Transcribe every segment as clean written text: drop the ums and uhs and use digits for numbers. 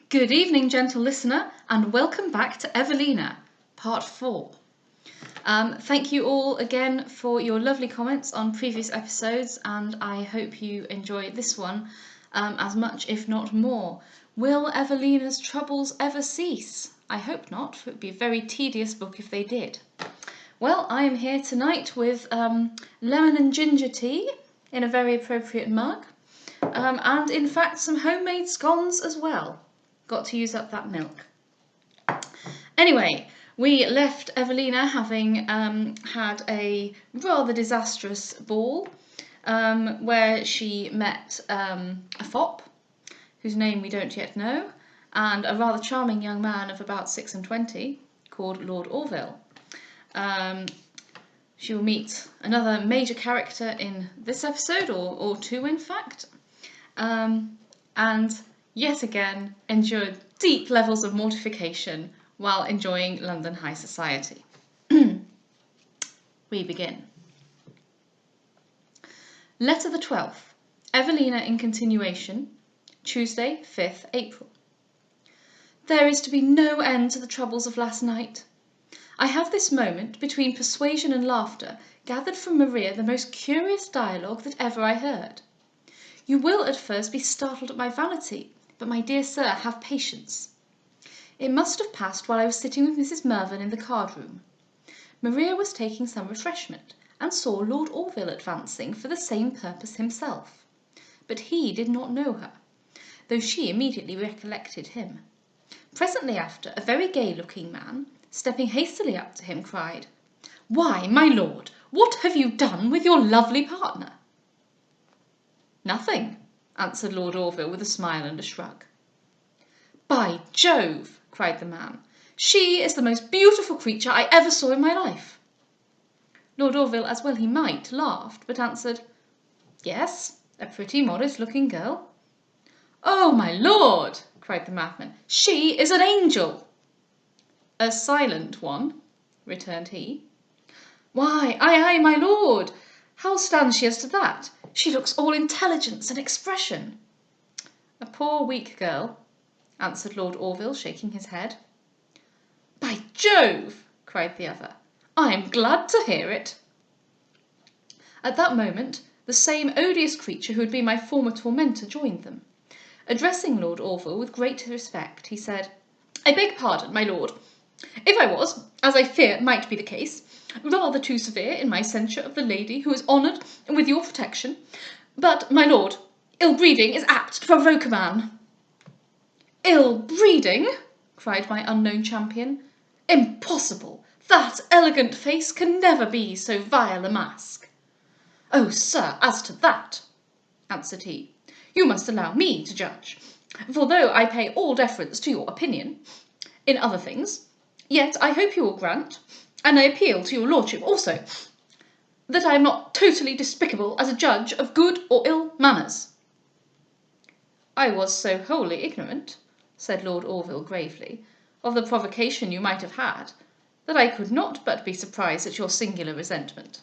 Good evening, gentle listener, and welcome back to Evelina, part 4. Thank you all again for your lovely comments on previous episodes, and I hope you enjoy this one as much, if not more. Will Evelina's troubles ever cease? I hope not, for it would be a very tedious book if they did. Well, I am here tonight with lemon and ginger tea in a very appropriate mug, and in fact some homemade scones as well. Got to use up that milk. Anyway, we left Evelina having had a rather disastrous ball where she met a fop, whose name we don't yet know, and a rather charming young man of about 26 called Lord Orville. She will meet another major character in this episode, or two in fact, and yet again endured deep levels of mortification while enjoying London high society. We begin. Letter the 12th. Evelina in continuation. Tuesday, 5th April. There is to be no end to the troubles of last night. I have this moment, between persuasion and laughter, gathered from Maria the most curious dialogue that ever I heard. You will at first be startled at my vanity, but my dear sir, have patience. It must have passed while I was sitting with Mrs. Mervyn in the card-room. Maria was taking some refreshment, and saw Lord Orville advancing for the same purpose himself. But he did not know her, though she immediately recollected him. Presently after, a very gay-looking man, stepping hastily up to him, cried, "Why, my lord, what have you done with your lovely partner?" "Nothing," answered Lord Orville with a smile and a shrug. "By Jove," cried the man, "she is the most beautiful creature I ever saw in my life." Lord Orville, as well he might, laughed, but answered, "Yes, a pretty modest-looking girl." "Oh, my lord," cried the madman, "she is an angel." "A silent one," returned he. "Why, ay, my lord, how stands she as to that? She looks all intelligence and expression." "A poor weak girl," answered Lord Orville, shaking his head. "By Jove," cried the other, "I am glad to hear it." At that moment, the same odious creature who had been my former tormentor joined them. Addressing Lord Orville with great respect, he said, "I beg pardon, my lord, if I was, as I fear might be the case, rather too severe in my censure of the lady who is honoured with your protection. But, my lord, ill-breeding is apt to provoke a man." "Ill-breeding!" cried my unknown champion. "Impossible! That elegant face can never be so vile a mask." "Oh, sir, as to that," answered he, "you must allow me to judge, for though I pay all deference to your opinion in other things, yet I hope you will grant, and I appeal to your lordship also, that I am not totally despicable as a judge of good or ill manners." "I was so wholly ignorant," said Lord Orville gravely, "of the provocation you might have had, that I could not but be surprised at your singular resentment."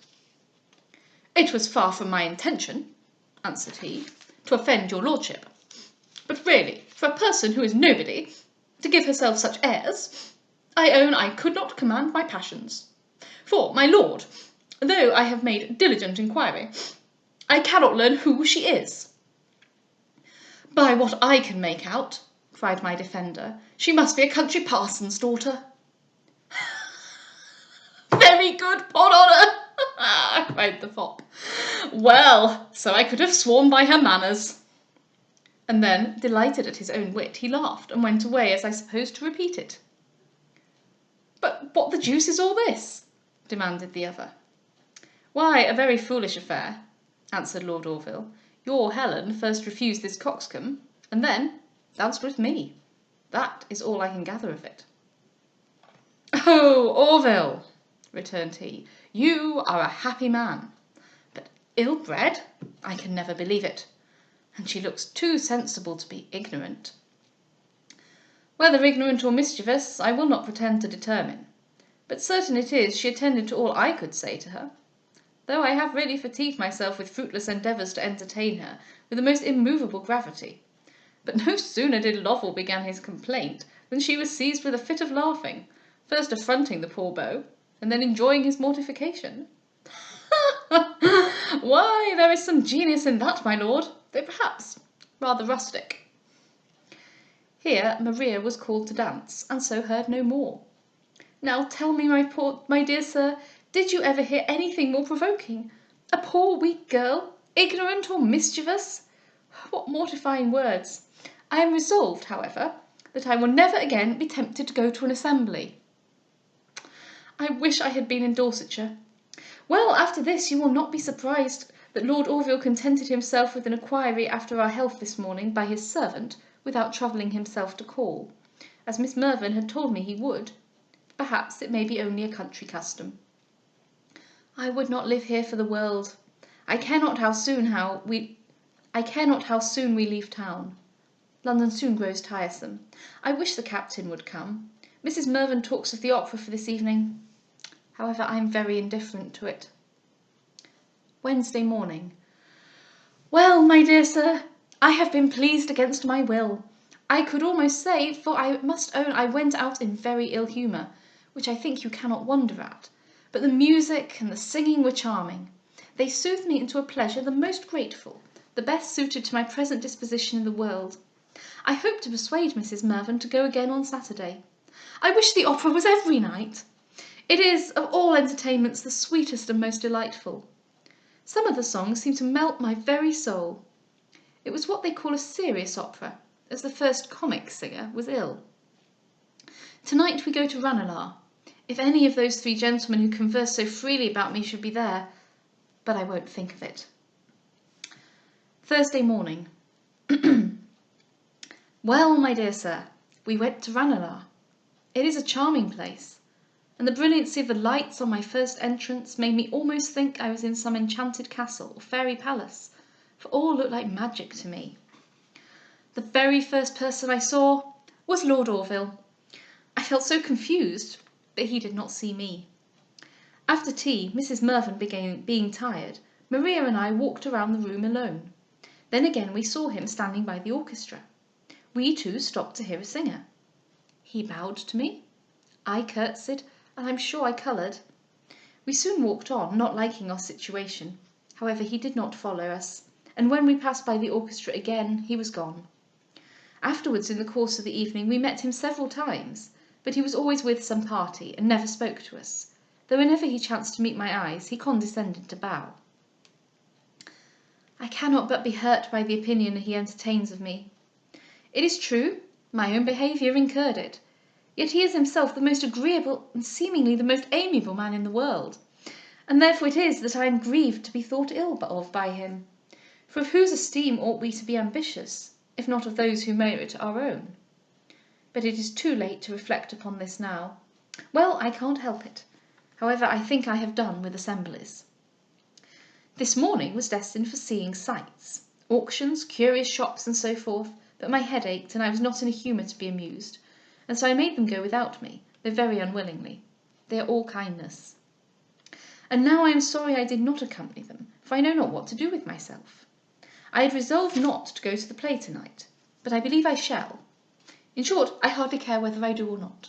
"It was far from my intention," answered he, "to offend your lordship. But really, for a person who is nobody, to give herself such airs, I own I could not command my passions. For, my lord, though I have made diligent inquiry, I cannot learn who she is." "By what I can make out," cried my defender, "she must be a country parson's daughter." "Very good, 'pon honour," cried the fop. "Well, so I could have sworn by her manners." And then, delighted at his own wit, he laughed, and went away, as I suppose, to repeat it. "But what the deuce is all this?" demanded the other. "Why, a very foolish affair," answered Lord Orville. "Your Helen first refused this coxcomb, and then danced with me. That is all I can gather of it." "Oh, Orville," returned he, "you are a happy man. But ill-bred? I can never believe it. And she looks too sensible to be ignorant." "Whether ignorant or mischievous, I will not pretend to determine. But certain it is she attended to all I could say to her, though I have really fatigued myself with fruitless endeavours to entertain her with the most immovable gravity. But no sooner did Lovell begin his complaint than she was seized with a fit of laughing, first affronting the poor beau, and then enjoying his mortification. Why, there is some genius in that, my lord, though perhaps rather rustic. Here Maria was called to dance, and so heard no more. Now tell me, my dear sir, did you ever hear anything more provoking? A poor weak girl, ignorant or mischievous? What mortifying words! I am resolved, however, that I will never again be tempted to go to an assembly. I wish I had been in Dorsetshire. Well, after this you will not be surprised that Lord Orville contented himself with an inquiry after our health this morning by his servant, without troubling himself to call, as Miss Mervyn had told me he would. Perhaps it may be only a country custom. I would not live here for the world. I care not how soon we leave town. London soon grows tiresome. I wish the captain would come. Mrs. Mervyn talks of the opera for this evening. However, I am very indifferent to it. Wednesday morning. Well, my dear sir, I have been pleased against my will. I could almost say, for I must own I went out in very ill humour, which I think you cannot wonder at, but the music and the singing were charming. They soothed me into a pleasure the most grateful, the best suited to my present disposition in the world. I hope to persuade Mrs. Mervyn to go again on Saturday. I wish the opera was every night. It is, of all entertainments, the sweetest and most delightful. Some of the songs seem to melt my very soul. It was what they call a serious opera, as the first comic singer was ill. Tonight we go to Ranelagh. If any of those three gentlemen who converse so freely about me should be there, but I won't think of it. Thursday morning. Well, my dear sir, we went to Ranelagh. It is a charming place, and the brilliancy of the lights on my first entrance made me almost think I was in some enchanted castle or fairy palace, for all looked like magic to me. The very first person I saw was Lord Orville. I felt so confused, but he did not see me. After tea, Mrs. Mervyn being tired, Maria and I walked around the room alone. Then again we saw him standing by the orchestra. We too stopped to hear a singer. He bowed to me. I curtsied, and I'm sure I coloured. We soon walked on, not liking our situation. However, he did not follow us, and when we passed by the orchestra again, he was gone. Afterwards, in the course of the evening, we met him several times, but he was always with some party, and never spoke to us, though whenever he chanced to meet my eyes, he condescended to bow. I cannot but be hurt by the opinion he entertains of me. It is true, my own behaviour incurred it, yet he is himself the most agreeable and seemingly the most amiable man in the world, and therefore it is that I am grieved to be thought ill of by him. For of whose esteem ought we to be ambitious, if not of those who merit our own? But it is too late to reflect upon this now. Well, I can't help it. However, I think I have done with assemblies. This morning was destined for seeing sights, auctions, curious shops, and so forth, but my head ached, and I was not in a humour to be amused, and so I made them go without me, though very unwillingly. They are all kindness. And now I am sorry I did not accompany them, for I know not what to do with myself. I had resolved not to go to the play tonight, but I believe I shall. In short, I hardly care whether I do or not.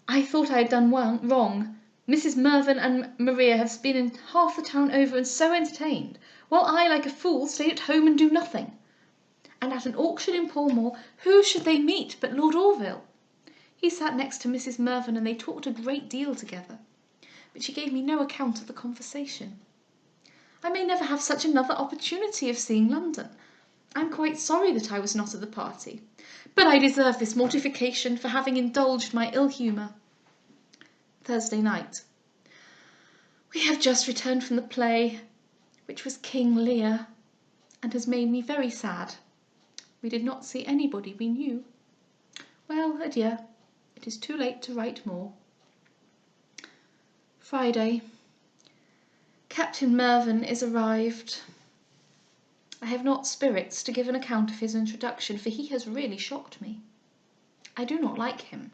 I thought I had done wrong. Mrs. Mervyn and Maria have been in half the town over and so entertained, while I, like a fool, stayed at home and do nothing. And at an auction in Pall Mall, who should they meet but Lord Orville? He sat next to Mrs. Mervyn, and they talked a great deal together, but she gave me no account of the conversation. I may never have such another opportunity of seeing London. I am quite sorry that I was not at the party, but I deserve this mortification for having indulged my ill humour. Thursday night. We have just returned from the play, which was King Lear, and has made me very sad. We did not see anybody we knew. Well, adieu. It is too late to write more. Friday. Captain Mervyn is arrived. I have not spirits to give an account of his introduction, for he has really shocked me. I do not like him.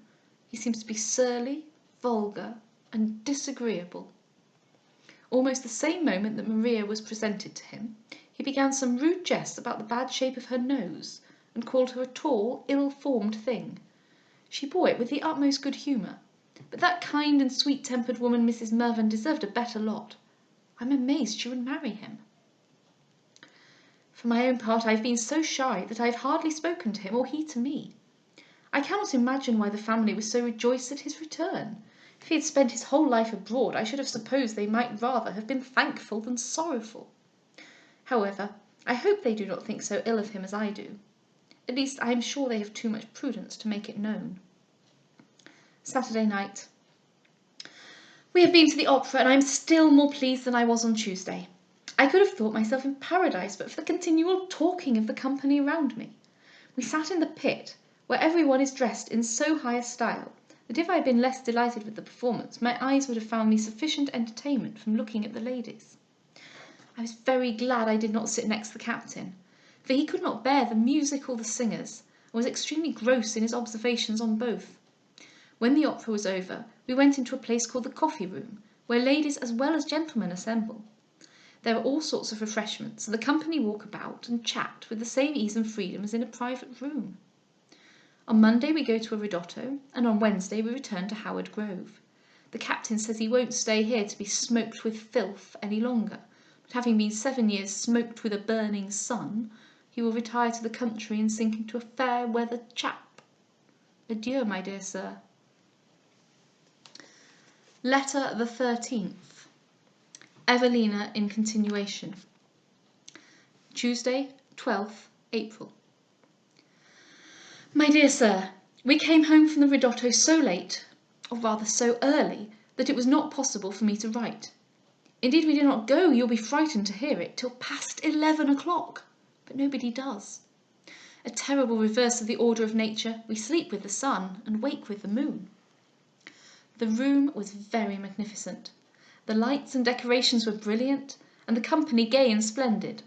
He seems to be surly, vulgar, and disagreeable. Almost the same moment that Maria was presented to him, he began some rude jest about the bad shape of her nose, and called her a tall, ill-formed thing. She bore it with the utmost good humour, but that kind and sweet-tempered woman Mrs. Mervyn deserved a better lot. I'm amazed she would marry him. For my own part, I have been so shy that I have hardly spoken to him, or he to me. I cannot imagine why the family was so rejoiced at his return. If he had spent his whole life abroad, I should have supposed they might rather have been thankful than sorrowful. However, I hope they do not think so ill of him as I do. At least, I am sure they have too much prudence to make it known. Saturday night. We have been to the opera, and I am still more pleased than I was on Tuesday. I could have thought myself in paradise but for the continual talking of the company around me. We sat in the pit, where everyone is dressed in so high a style that if I had been less delighted with the performance, my eyes would have found me sufficient entertainment from looking at the ladies. I was very glad I did not sit next the captain, for he could not bear the music or the singers, and was extremely gross in his observations on both. When the opera was over, we went into a place called the coffee room, where ladies as well as gentlemen assemble. There are all sorts of refreshments, and the company walk about and chat with the same ease and freedom as in a private room. On Monday we go to a ridotto, and on Wednesday we return to Howard Grove. The captain says he won't stay here to be smoked with filth any longer, but having been 7 years smoked with a burning sun, he will retire to the country and sink into a fair-weather chap. Adieu, my dear sir. Letter the 13th. Evelina in continuation. Tuesday, 12th April. My dear sir, we came home from the ridotto so late, or rather so early, that it was not possible for me to write. Indeed, we did not go, you'll be frightened to hear it, till past 11 o'clock, but nobody does. A terrible reverse of the order of nature, we sleep with the sun and wake with the moon. The room was very magnificent. The lights and decorations were brilliant, and the company gay and splendid.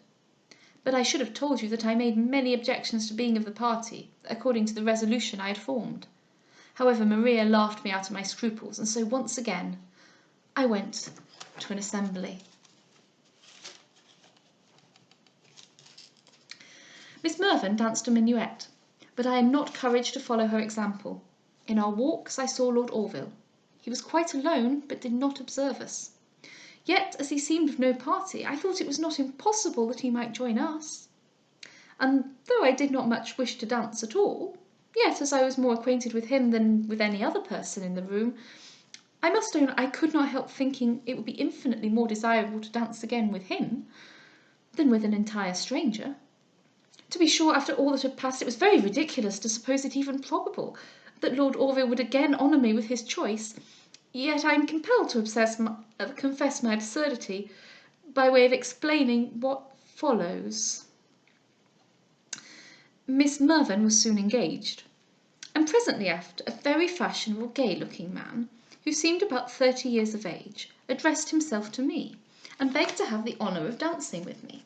But I should have told you that I made many objections to being of the party, according to the resolution I had formed. However, Maria laughed me out of my scruples, and so once again I went to an assembly. Miss Mervyn danced a minuet, but I had not courage to follow her example. In our walks I saw Lord Orville. He was quite alone, but did not observe us. Yet, as he seemed of no party, I thought it was not impossible that he might join us. And though I did not much wish to dance at all, yet, as I was more acquainted with him than with any other person in the room, I must own I could not help thinking it would be infinitely more desirable to dance again with him than with an entire stranger. To be sure, after all that had passed, it was very ridiculous to suppose it even probable that Lord Orville would again honour me with his choice, yet I am compelled to confess my absurdity by way of explaining what follows. Miss Mervyn was soon engaged, and presently after a very fashionable, gay-looking man, who seemed about 30 years of age, addressed himself to me, and begged to have the honour of dancing with me.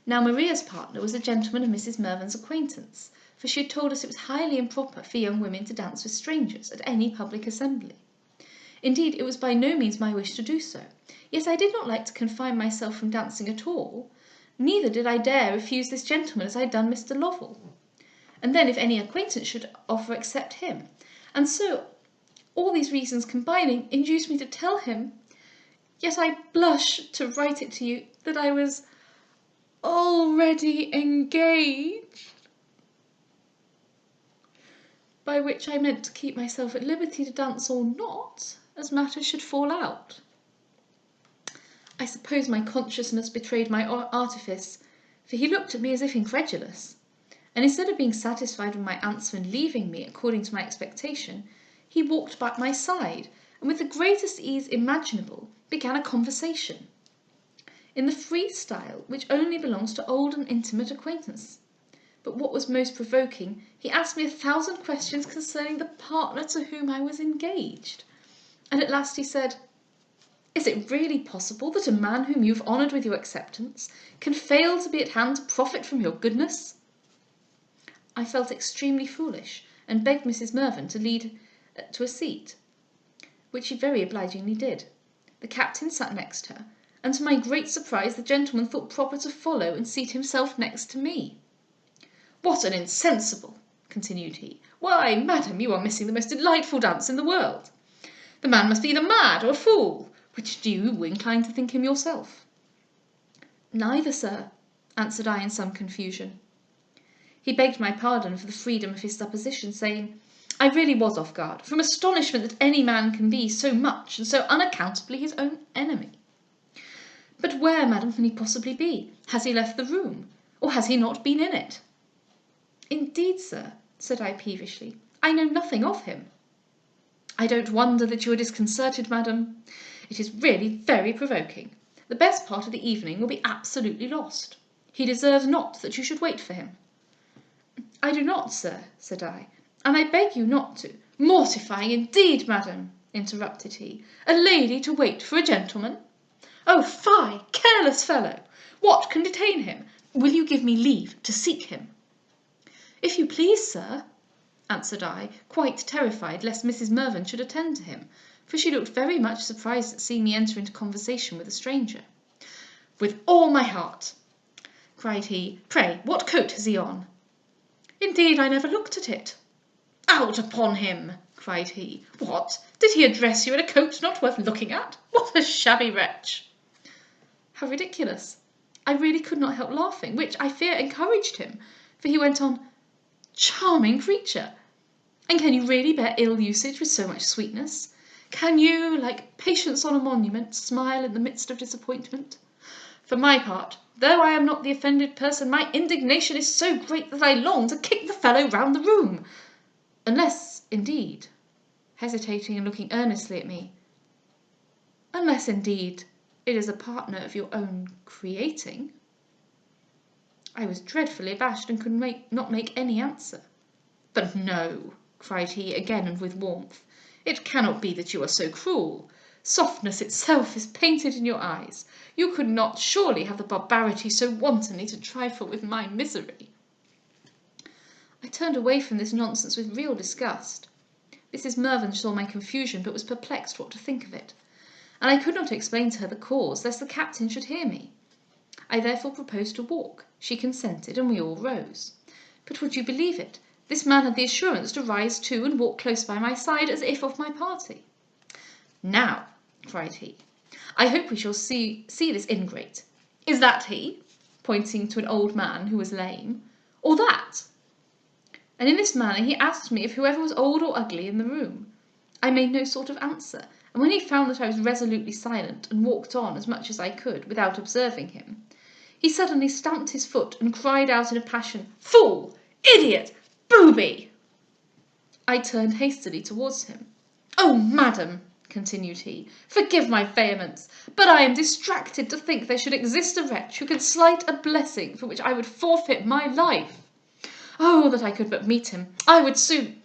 Now Maria's partner was a gentleman of Mrs. Mervyn's acquaintance, for she had told us it was highly improper for young women to dance with strangers at any public assembly. Indeed, it was by no means my wish to do so, yet I did not like to confine myself from dancing at all, neither did I dare refuse this gentleman as I had done Mr. Lovell. And then if any acquaintance should offer, accept him. And so, all these reasons combining, induced me to tell him, yet I blush to write it to you, that I was already engaged, by which I meant to keep myself at liberty to dance or not, as matters should fall out. I suppose my consciousness betrayed my artifice, for he looked at me as if incredulous, and instead of being satisfied with my answer and leaving me according to my expectation, he walked by my side, and with the greatest ease imaginable began a conversation, in the free style which only belongs to old and intimate acquaintance. But what was most provoking, he asked me 1,000 questions concerning the partner to whom I was engaged. And at last he said, "Is it really possible that a man whom you have honoured with your acceptance can fail to be at hand to profit from your goodness?" I felt extremely foolish, and begged Mrs. Mervyn to lead to a seat, which she very obligingly did. The captain sat next her, and to my great surprise the gentleman thought proper to follow and seat himself next to me. What an insensible!" continued he. "Why, madam, you are missing the most delightful dance in the world. The man must be either mad or a fool. Which do you incline to think him yourself?" "Neither, sir," answered I in some confusion. He begged my pardon for the freedom of his supposition, saying, "I really was off guard, from astonishment that any man can be so much and so unaccountably his own enemy. But where, madam, can he possibly be? Has he left the room, or has he not been in it?" "Indeed, sir," said I peevishly, "I know nothing of him." "I don't wonder that you are disconcerted, madam. It is really very provoking. The best part of the evening will be absolutely lost. He deserves not that you should wait for him." "I do not, sir," said I, "and I beg you not to—" "Mortifying indeed, madam," interrupted he. "A lady to wait for a gentleman! Oh, fie, careless fellow! What can detain him? Will you give me leave to seek him?" "If you please, sir," answered I, quite terrified lest Mrs. Mirvan should attend to him, for she looked very much surprised at seeing me enter into conversation with a stranger. "With all my heart," cried he. "Pray, what coat has he on?" "Indeed, I never looked at it." "Out upon him!" cried he. "What! Did he address you in a coat not worth looking at? What a shabby wretch!" How ridiculous! I really could not help laughing, which I fear encouraged him, for he went on, "Charming creature! And can you really bear ill usage with so much sweetness? Can you, like Patience on a monument, smile in the midst of disappointment? For my part, though I am not the offended person, my indignation is so great that I long to kick the fellow round the room. Unless, indeed," hesitating and looking earnestly at me, "unless, indeed, it is a partner of your own creating." I was dreadfully abashed and could not make any answer. "But no," cried he again and with warmth, "it cannot be that you are so cruel. Softness itself is painted in your eyes. You could not surely have the barbarity so wantonly to trifle with my misery." I turned away from this nonsense with real disgust. Mrs. Mirvan saw my confusion, but was perplexed what to think of it, and I could not explain to her the cause, lest the captain should hear me. I therefore proposed to walk. She consented, and we all rose. But would you believe it? This man had the assurance to rise too and walk close by my side, as if of my party. "Now," cried he, "I hope we shall see this ingrate. Is that he?" pointing to an old man who was lame, "or that?" And in this manner he asked me if whoever was old or ugly in the room. I made no sort of answer, and when he found that I was resolutely silent, and walked on as much as I could without observing him, he suddenly stamped his foot and cried out in a passion, "Fool! Idiot! Booby!" I turned hastily towards him. "Oh, madam," continued he, "forgive my vehemence, but I am distracted to think there should exist a wretch who can slight a blessing for which I would forfeit my life. Oh, that I could but meet him! I would soon—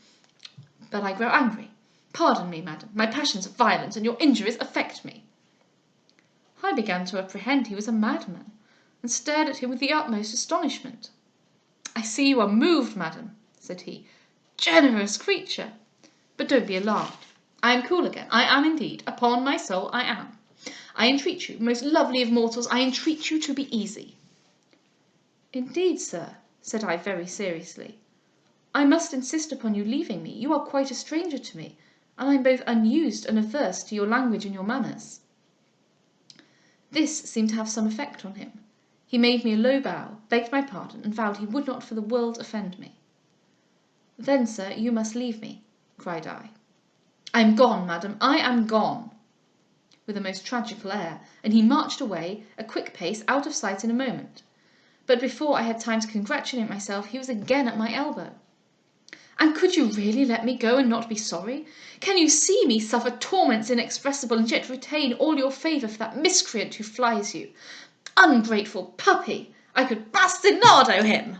But I grow angry. Pardon me, madam, my passions are violent, and your injuries affect me." I began to apprehend he was a madman, and stared at him with the utmost astonishment. "I see you are moved, madam," said he. "Generous creature! But don't be alarmed. I am cool again. I am indeed. Upon my soul, I am. I entreat you, most lovely of mortals, I entreat you to be easy." "Indeed, sir," said I very seriously, "I must insist upon you leaving me. You are quite a stranger to me, and I am both unused and averse to your language and your manners." This seemed to have some effect on him. He made me a low bow, begged my pardon, and vowed he would not for the world offend me. "Then, sir, you must leave me," cried I. "I am gone, madam, I am gone," with a most tragical air, and he marched away, a quick pace, out of sight in a moment. But before I had time to congratulate myself, he was again at my elbow. "And could you really let me go and not be sorry? Can you see me suffer torments inexpressible, and yet retain all your favour for that miscreant who flies you? Ungrateful puppy! I could bastinado him!"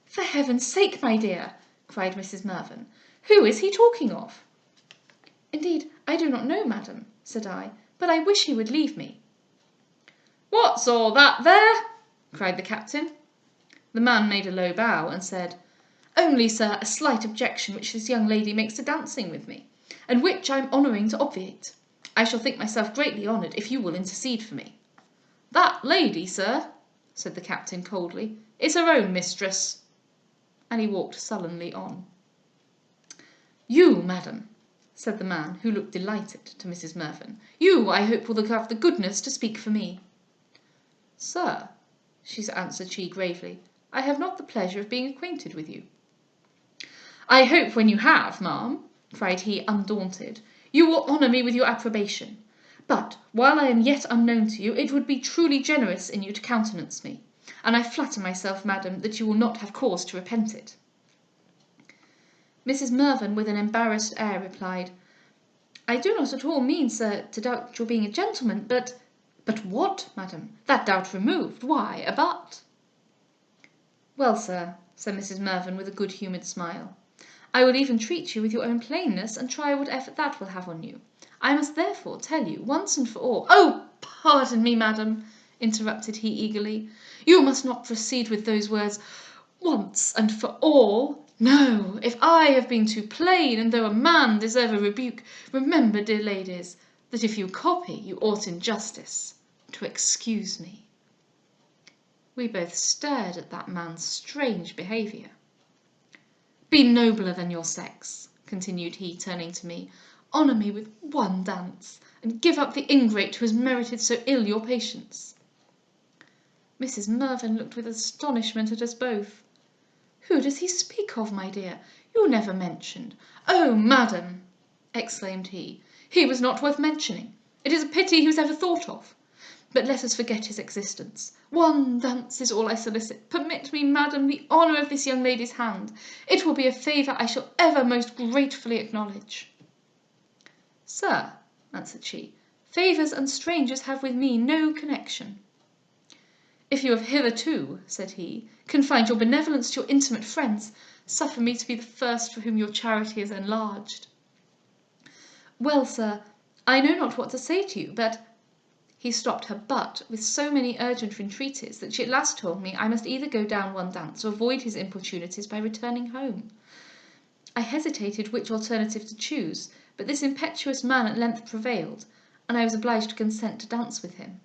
"For heaven's sake, my dear," cried Mrs. Mirvan, "who is he talking of?" "Indeed, I do not know, madam," said I, "but I wish he would leave me." "What's all that there?" cried the captain. The man made a low bow, and said, "Only, sir, a slight objection which this young lady makes to dancing with me, and which I am honouring to obviate. I shall think myself greatly honoured if you will intercede for me." "That lady, sir," said the captain coldly, is her own mistress." And he walked sullenly on. "You, madam," said the man, who looked delighted, to Mrs. Mervyn, "you, I hope, will have the goodness to speak for me." "Sir," answered she gravely, "I have not the pleasure of being acquainted with you." "I hope when you have, ma'am," cried he, undaunted, "you will honour me with your approbation. But, while I am yet unknown to you, it would be truly generous in you to countenance me, and I flatter myself, madam, that you will not have cause to repent it." Mrs. Mervyn, with an embarrassed air, replied, "I do not at all mean, sir, to doubt your being a gentleman, but—" "But what, madam? That doubt removed, why a but?" "Well, sir," said Mrs. Mervyn, with a good-humoured smile, "I will even treat you with your own plainness, and try what effect that will have on you. I must therefore tell you, once and for all—" "Oh, pardon me, madam," interrupted he eagerly, "you must not proceed with those words, once and for all. No, if I have been too plain, and though a man deserve a rebuke, remember, dear ladies, that if you copy, you ought in justice to excuse me." We both stared at that man's strange behaviour. "Be nobler than your sex," continued he, turning to me. "Honour me with one dance, and give up the ingrate who has merited so ill your patience." Mrs. Mervyn looked with astonishment at us both. "Who does he speak of, my dear? You never mentioned—" "Oh, madam," exclaimed he, "he was not worth mentioning. It is a pity he was ever thought of. But let us forget his existence. One dance is all I solicit. Permit me, madam, the honour of this young lady's hand. It will be a favour I shall ever most gratefully acknowledge." "Sir," answered she, "favours and strangers have with me no connection." "If you have hitherto," said he, "confined your benevolence to your intimate friends, suffer me to be the first for whom your charity is enlarged." "Well, sir, I know not what to say to you, but—" He stopped her but with so many urgent entreaties that she at last told me I must either go down one dance or avoid his importunities by returning home. I hesitated which alternative to choose, but this impetuous man at length prevailed, and I was obliged to consent to dance with him.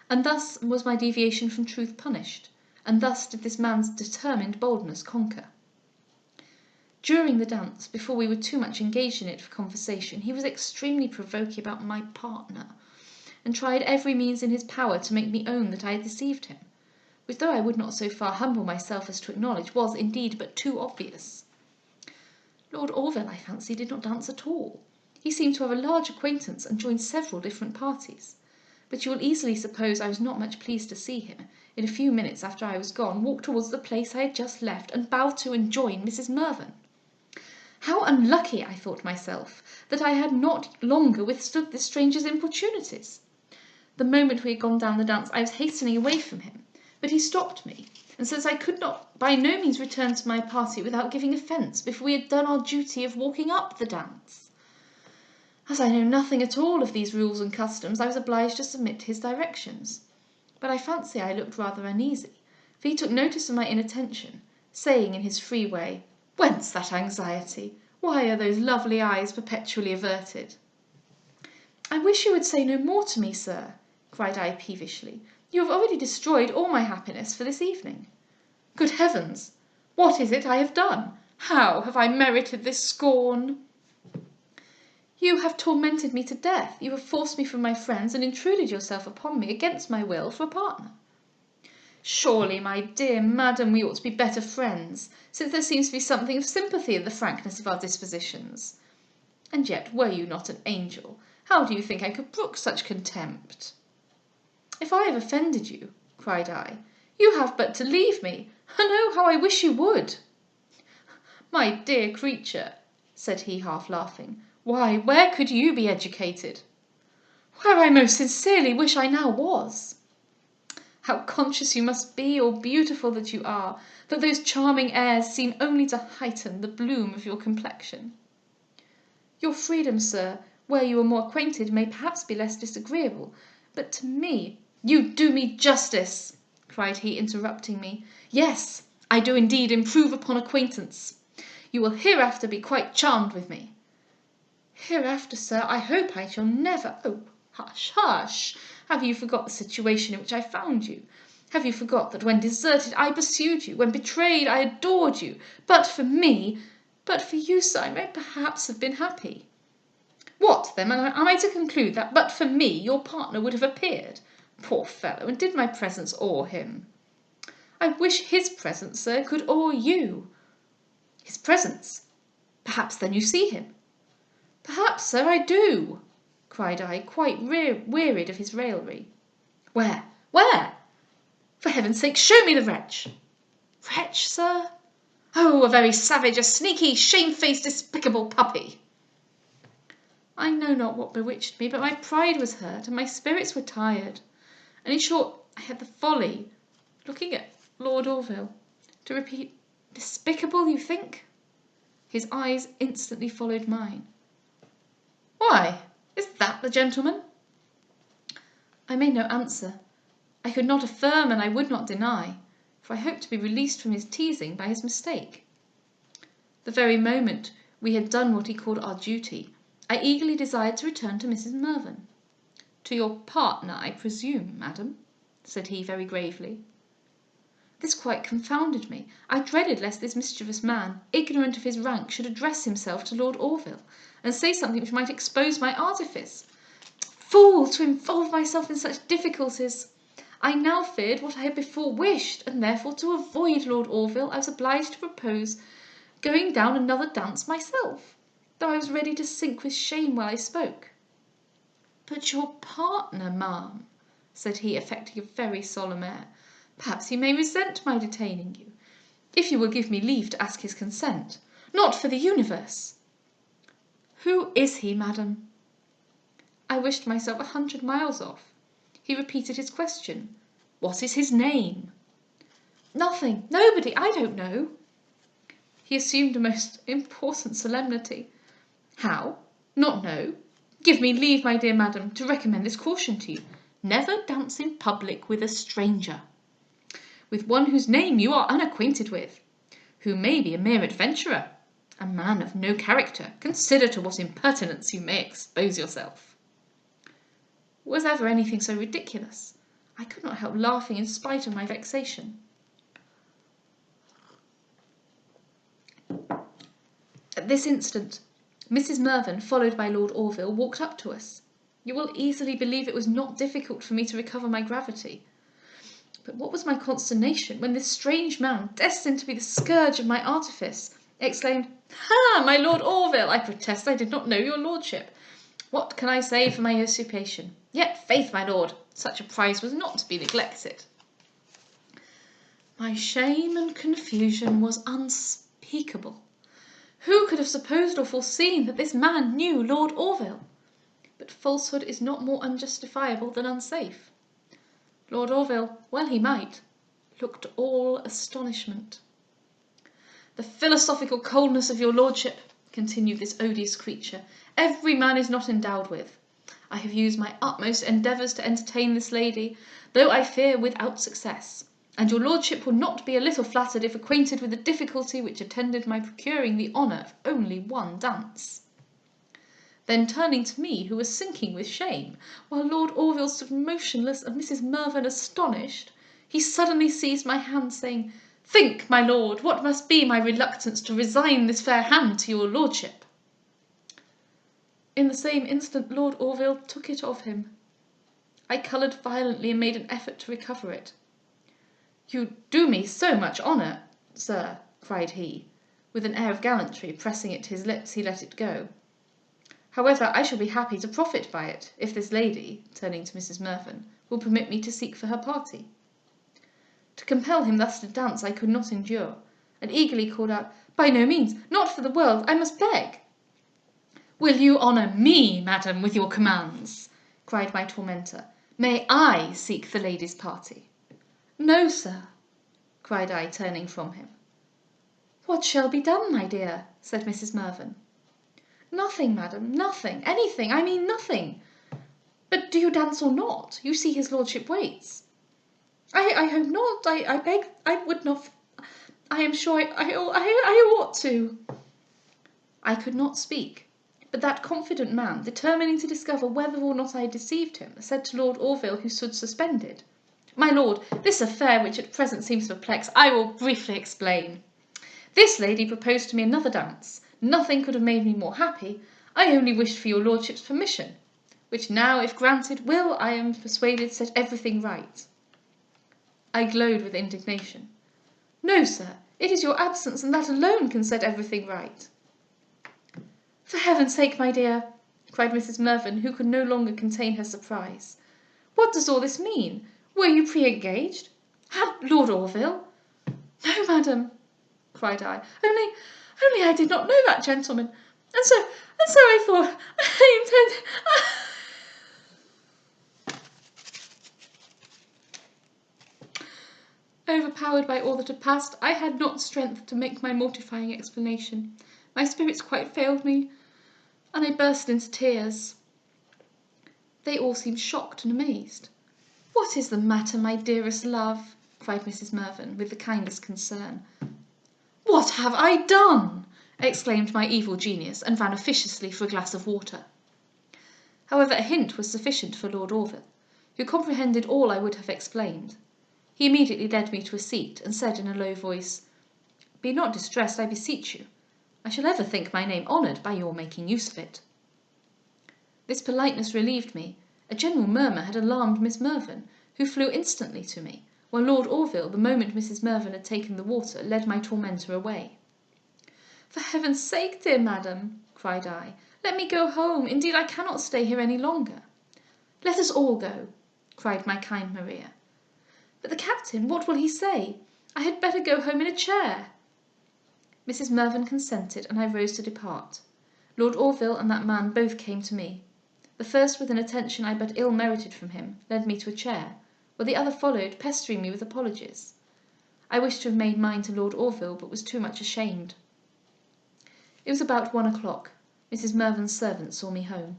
And thus was my deviation from truth punished, and thus did this man's determined boldness conquer. During the dance, before we were too much engaged in it for conversation, he was extremely provoking about my partner, and tried every means in his power to make me own that I had deceived him, which, though I would not so far humble myself as to acknowledge, was indeed but too obvious. Lord Orville, I fancy, did not dance at all. He seemed to have a large acquaintance, and joined several different parties. But you will easily suppose I was not much pleased to see him, in a few minutes after I was gone, walk towards the place I had just left, and bow to and join Mrs. Mervyn. How unlucky, I thought myself, that I had not longer withstood this stranger's importunities. The moment we had gone down the dance, I was hastening away from him, but he stopped me, and said I could not by no means return to my party without giving offence before we had done our duty of walking up the dance. As I know nothing at all of these rules and customs, I was obliged to submit to his directions, but I fancy I looked rather uneasy, for he took notice of my inattention, saying in his free way, "Whence that anxiety? Why are those lovely eyes perpetually averted?" "I wish you would say no more to me, sir," cried I peevishly. "You have already destroyed all my happiness for this evening." "Good heavens! What is it I have done? How have I merited this scorn?" "You have tormented me to death. You have forced me from my friends, and intruded yourself upon me against my will for a partner." "Surely, my dear madam, we ought to be better friends, since there seems to be something of sympathy in the frankness of our dispositions. And yet, were you not an angel, how do you think I could brook such contempt?" "If I have offended you," cried I, "you have but to leave me, and oh, how I wish you would!" "My dear creature," said he, half laughing, "why, where could you be educated?" "Where I most sincerely wish I now was." "How conscious you must be, or beautiful that you are, that those charming airs seem only to heighten the bloom of your complexion." "Your freedom, sir, where you are more acquainted, may perhaps be less disagreeable, but to me—" "You do me justice," cried he, interrupting me. "Yes, I do indeed improve upon acquaintance. You will hereafter be quite charmed with me." "Hereafter, sir, I hope I shall never—" "Oh, hush, hush! Have you forgot the situation in which I found you? Have you forgot that when deserted I pursued you, when betrayed I adored you? But for you, sir, I might perhaps have been happy. What, then, am I to conclude that but for me your partner would have appeared? Poor fellow, and did my presence awe him? I wish his presence, sir, could awe you. His presence? Perhaps then you see him? Perhaps, sir, I do, cried I, quite wearied of his raillery. Where? Where? For heaven's sake, show me the wretch. Wretch, sir? Oh, a very savage, a sneaky, shamefaced, despicable puppy. I know not what bewitched me, but my pride was hurt, and my spirits were tired, and in short, I had the folly, looking at Lord Orville, to repeat, despicable, you think? His eyes instantly followed mine. Why, is that the gentleman? I made no answer. I could not affirm, and I would not deny, for I hoped to be released from his teasing by his mistake. The very moment we had done what he called our duty, I eagerly desired to return to Mrs. Mervyn. To your partner, I presume, madam, said he very gravely. This quite confounded me. I dreaded lest this mischievous man, ignorant of his rank, should address himself to Lord Orville, and say something which might expose my artifice. Fool, to involve myself in such difficulties! I now feared what I had before wished, and therefore to avoid Lord Orville I was obliged to propose going down another dance myself, though I was ready to sink with shame while I spoke. But your partner, ma'am, said he, affecting a very solemn air, perhaps he may resent my detaining you, if you will give me leave to ask his consent. Not for the universe. Who is he, madam? I wished myself 100 miles off. He repeated his question. What is his name? Nothing. Nobody. I don't know. He assumed a most important solemnity. How? Not know? Give me leave, my dear madam, to recommend this caution to you. Never dance in public with a stranger. With one whose name you are unacquainted with, who may be a mere adventurer, a man of no character. Consider to what impertinence you may expose yourself. Was ever anything so ridiculous? I could not help laughing in spite of my vexation. At this instant, Mrs. Mervyn, followed by Lord Orville, walked up to us. You will easily believe it was not difficult for me to recover my gravity. But what was my consternation when this strange man, destined to be the scourge of my artifice, exclaimed, Ha, my Lord Orville, I protest I did not know your lordship. What can I say for my usurpation? Yet, faith, my lord, such a prize was not to be neglected. My shame and confusion was unspeakable. Who could have supposed or foreseen that this man knew Lord Orville? But falsehood is not more unjustifiable than unsafe. Lord Orville, well he might, looked all astonishment. The philosophical coldness of your lordship, continued this odious creature, every man is not endowed with. I have used my utmost endeavours to entertain this lady, though I fear without success, and your lordship will not be a little flattered if acquainted with the difficulty which attended my procuring the honour of only one dance. Then turning to me, who was sinking with shame, while Lord Orville stood motionless and Mrs. Mervyn astonished, he suddenly seized my hand, saying, Think, my lord, what must be my reluctance to resign this fair hand to your lordship. In the same instant Lord Orville took it of him. I coloured violently and made an effort to recover it. You do me so much honour, sir, cried he. With an air of gallantry, pressing it to his lips, he let it go. However, I shall be happy to profit by it, if this lady, turning to Mrs. Mervyn, will permit me to seek for her party. To compel him thus to dance I could not endure, and eagerly called out, By no means, not for the world, I must beg. Will you honour me, madam, with your commands? Cried my tormentor. May I seek the lady's party? No, sir, cried I, turning from him. What shall be done, my dear? Said Mrs. Mervyn. Nothing, madam, nothing, anything, I mean nothing. But do you dance or not? You see his lordship waits. I hope not, I beg, I would not, I am sure I ought to. I could not speak. But that confident man, determining to discover whether or not I had deceived him, said to Lord Orville, who stood suspended, My lord, this affair, which at present seems to perplex, I will briefly explain. This lady proposed to me another dance. Nothing could have made me more happy. I only wished for your lordship's permission, which now, if granted, will, I am persuaded, set everything right. I glowed with indignation. No, sir, it is your absence, and that alone can set everything right. For heaven's sake, my dear, cried Mrs. Mervyn, who could no longer contain her surprise. What does all this mean? Were you pre-engaged? Had Lord Orville? No, madam, cried I. Only I did not know that gentleman, and so I thought I intended. Overpowered by all that had passed, I had not strength to make my mortifying explanation. My spirits quite failed me, and I burst into tears. They all seemed shocked and amazed. What is the matter, my dearest love? Cried Mrs. Mervyn, with the kindest concern. What have I done? Exclaimed my evil genius, and ran officiously for a glass of water. However, a hint was sufficient for Lord Orville, who comprehended all I would have explained. He immediately led me to a seat, and said in a low voice, Be not distressed, I beseech you. I shall ever think my name honoured by your making use of it. This politeness relieved me. A general murmur had alarmed Miss Mervyn, who flew instantly to me, while Lord Orville, the moment Mrs. Mervyn had taken the water, led my tormentor away. For heaven's sake, dear madam, cried I, let me go home. Indeed, I cannot stay here any longer. Let us all go, cried my kind Maria. But the captain, what will he say? I had better go home in a chair. Mrs. Mervyn consented, and I rose to depart. Lord Orville and that man both came to me. The first, with an attention I but ill merited from him, led me to a chair, while the other followed, pestering me with apologies. I wished to have made mine to Lord Orville, but was too much ashamed. It was about 1 o'clock. Mrs. Mervyn's servant saw me home.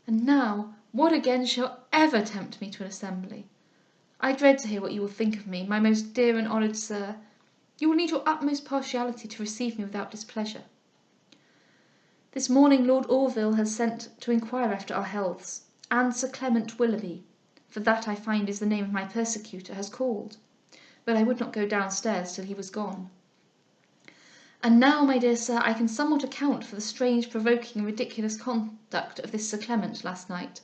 And now, what again shall ever tempt me to an assembly? I dread to hear what you will think of me, my most dear and honoured sir. You will need your utmost partiality to receive me without displeasure. This morning Lord Orville has sent to inquire after our healths, and Sir Clement Willoughby, for that I find is the name of my persecutor, has called, but I would not go downstairs till he was gone. And now, my dear sir, I can somewhat account for the strange, provoking, and ridiculous conduct of this Sir Clement last night.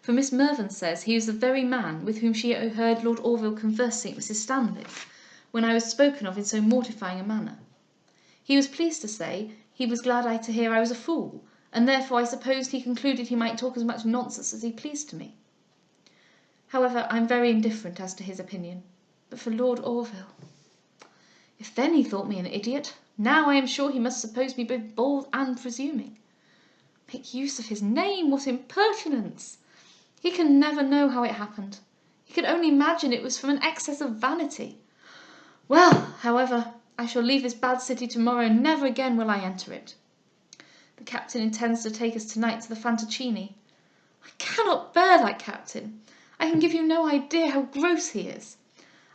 For Miss Mervyn says he is the very man with whom she heard Lord Orville conversing at Mrs. Stanley's, when I was spoken of in so mortifying a manner. He was pleased to say he was glad to hear I was a fool, and therefore I supposed he concluded he might talk as much nonsense as he pleased to me. However, I am very indifferent as to his opinion, but for Lord Orville, if then he thought me an idiot, now I am sure he must suppose me both bold and presuming. Make use of his name, what impertinence! He can never know how it happened. He can only imagine it was from an excess of vanity. Well, however, I shall leave this bad city tomorrow, and never again will I enter it. The captain intends to take us tonight to the Fantoccini. I cannot bear that captain. I can give you no idea how gross he is.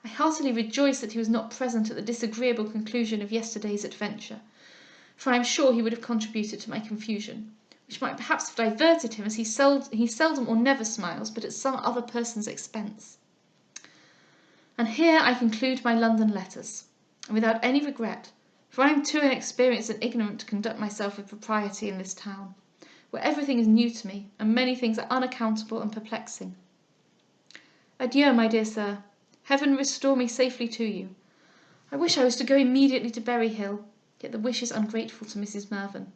I heartily rejoice that he was not present at the disagreeable conclusion of yesterday's adventure, for I am sure he would have contributed to my confusion, which might perhaps have diverted him, as he seldom or never smiles, but at some other person's expense. And here I conclude my London letters, and without any regret, for I am too inexperienced and ignorant to conduct myself with propriety in this town, where everything is new to me, and many things are unaccountable and perplexing. Adieu, my dear sir. Heaven restore me safely to you. I wish I was to go immediately to Berry Hill, yet the wish is ungrateful to Mrs. Mervyn.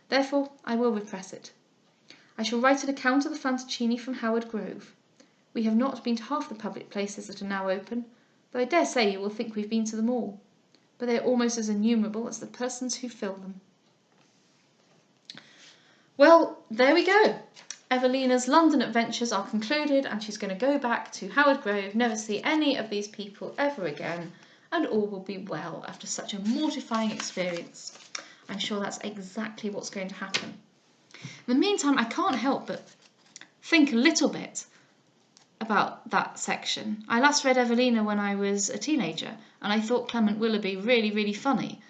Therefore I will repress it. I shall write an account of the Fantoccini from Howard Grove. We have not been to half the public places that are now open, though I dare say you will think we've been to them all, but they are almost as innumerable as the persons who fill them. Well, there we go. Evelina's London adventures are concluded, and she's going to go back to Howard Grove, never see any of these people ever again, and all will be well after such a mortifying experience. I'm sure that's exactly what's going to happen. In the meantime, I can't help but think a little bit about that section. I last read Evelina when I was a teenager, and I thought Clement Willoughby really, really funny.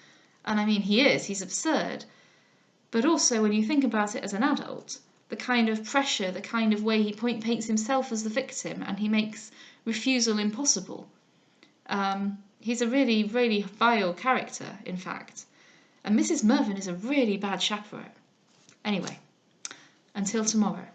And I mean, he's absurd. But also, when you think about it as an adult, the kind of pressure, the kind of way he paints himself as the victim, and he makes refusal impossible. He's a really, really vile character, in fact. And Mrs. Mervyn is a really bad chaperone. Anyway, until tomorrow.